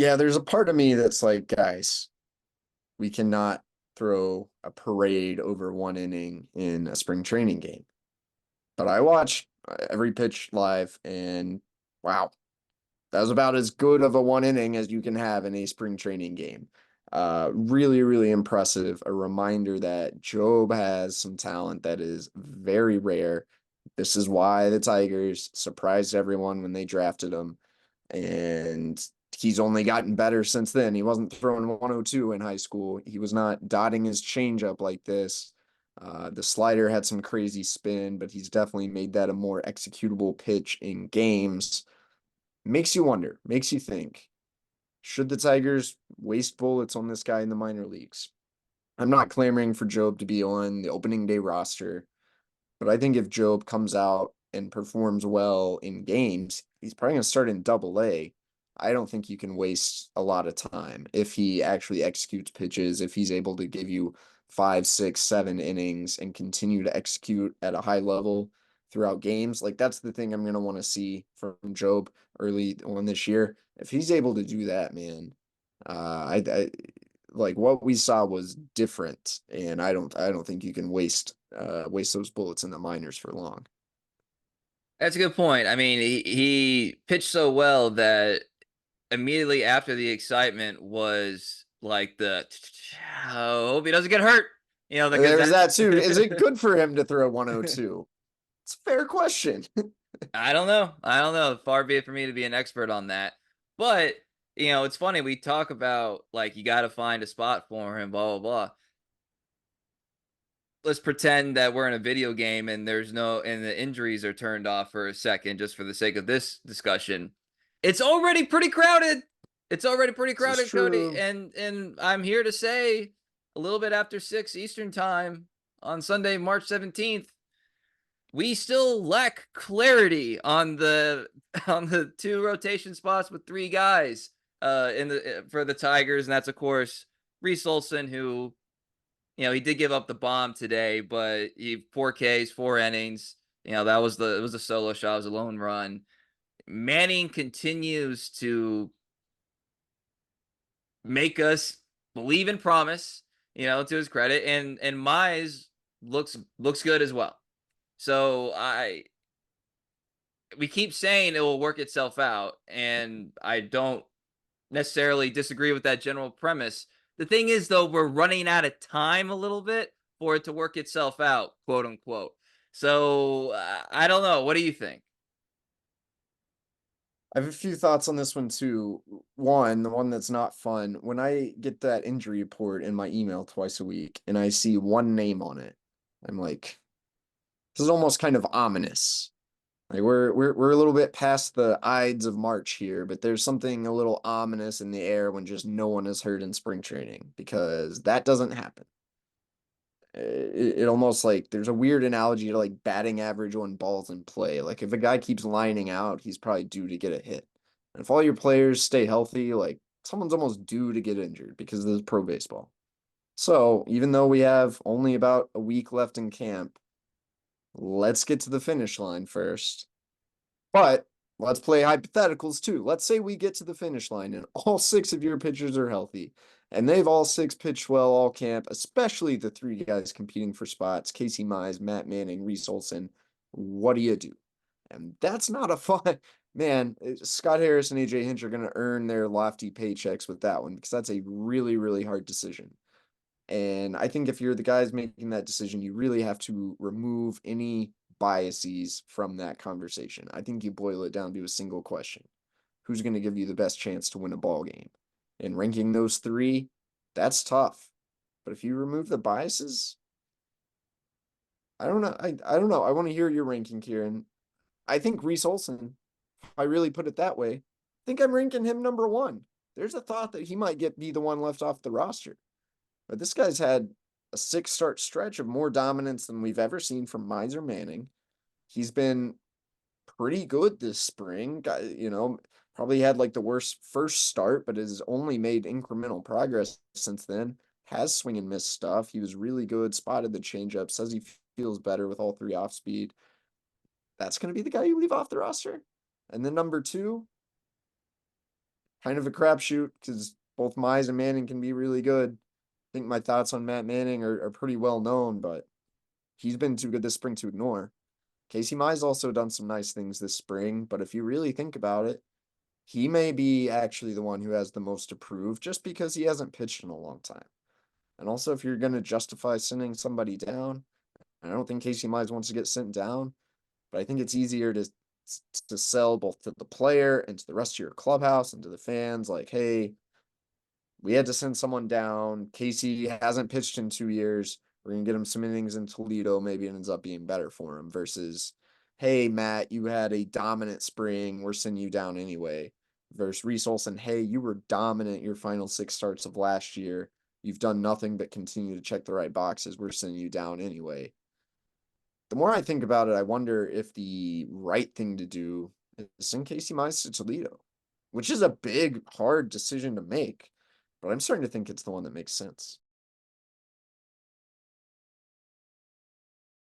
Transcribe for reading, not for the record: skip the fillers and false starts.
Yeah, there's a part of me that's like, guys, we cannot throw a parade over one inning in a spring training game. But I watched every pitch live, and wow, that was about as good of a one inning as you can have in a spring training game. Really, really impressive. A reminder that Job has some talent that is very rare. This is why the Tigers surprised everyone when they drafted him. And he's only gotten better since then. He wasn't throwing 102 in high school. He was not dotting his changeup like this. The slider had some crazy spin, but he's definitely made that a more executable pitch in games. Makes you wonder, makes you think, should the Tigers waste bullets on this guy in the minor leagues? I'm not clamoring for Job to be on the opening day roster, but I think if Job comes out and performs well in games, he's probably going to start in double A. I don't think you can waste a lot of time if he actually executes pitches, if he's able to give you 5, 6, 7 innings and continue to execute at a high level throughout games. Like that's the thing I'm going to want to see from Job early on this year. If he's able to do that, man, I like what we saw was different, and I don't think you can waste those bullets in the minors for long. That's a good point. I mean, he pitched so well that immediately after the excitement was like the oh, hope he doesn't get hurt. Because There's that too. Is it that good for him to throw 102? It's a fair question. I don't know. I don't know. Far be it for me to be an expert on that. But, it's funny. We talk about like you got to find a spot for him, blah, blah, blah. Let's pretend that we're in a video game and and the injuries are turned off for a second, just for the sake of this discussion. It's already pretty crowded. It's already pretty This is crowded, Cody. true. And I'm here to say a little bit after 6 Eastern time on Sunday, March 17th, we still lack clarity on the on the two rotation spots with three guys in the for the Tigers, and that's of course Reese Olson, who he did give up the bomb today, but he 4Ks, 4 innings. That was it was a solo shot, it was a lone run. Manning continues to make us believe in promise, to his credit, and Mize looks good as well. So we keep saying it will work itself out, and I don't necessarily disagree with that general premise. The thing is, though, we're running out of time a little bit for it to work itself out, quote unquote. So I don't know. What do you think? I have a few thoughts on this one too. One, the one that's not fun, when I get that injury report in my email twice a week and I see one name on it, I'm like, this is almost kind of ominous. Like we're a little bit past the Ides of March here, but there's something a little ominous in the air when just no one is hurt in spring training because that doesn't happen. It almost like there's a weird analogy to like batting average on balls in play. Like if a guy keeps lining out, he's probably due to get a hit. And if all your players stay healthy, like someone's almost due to get injured because this is pro baseball. So even though we have only about a week left in camp, let's get to the finish line first. But let's play hypotheticals too. Let's say we get to the finish line and all six of your pitchers are healthy, and they've all six pitched well all camp, especially the three guys competing for spots: Casey Mize, Matt Manning, Reese Olson. What do you do? And that's not a fun man. Scott Harris and AJ Hinch are going to earn their lofty paychecks with that one because that's a really, really hard decision. And I think if you're the guys making that decision, you really have to remove any biases from that conversation. I think you boil it down to a single question: who's going to give you the best chance to win a ball game? And ranking those three, that's tough. But if you remove the biases, I don't know. I don't know. I want to hear your ranking, Kieran. I think Reese Olson, if I really put it that way, I think I'm ranking him number one. There's a thought that he might be the one left off the roster. But this guy's had a 6 start stretch of more dominance than we've ever seen from Miser Manning. He's been pretty good this spring. Probably had like the worst first start, but has only made incremental progress since then. Has swing and miss stuff. He was really good, spotted the changeup, says he feels better with all three off speed. That's going to be the guy you leave off the roster. And then number two, kind of a crapshoot because both Mize and Manning can be really good. I think my thoughts on Matt Manning are pretty well known, but he's been too good this spring to ignore. Casey Mize also done some nice things this spring, but if you really think about it, he may be actually the one who has the most to prove just because he hasn't pitched in a long time. And also, if you're going to justify sending somebody down, I don't think Casey Mize wants to get sent down, but I think it's easier to sell both to the player and to the rest of your clubhouse and to the fans like, hey, we had to send someone down. Casey hasn't pitched in 2 years. We're gonna get him some innings in Toledo. Maybe it ends up being better for him versus, hey, Matt, you had a dominant spring. We're sending you down anyway. Versus Reese Olson, hey, you were dominant your final 6 starts of last year. You've done nothing but continue to check the right boxes. We're sending you down anyway. The more I think about it, I wonder if the right thing to do is send Casey Mize to Toledo, which is a big, hard decision to make. But I'm starting to think it's the one that makes sense.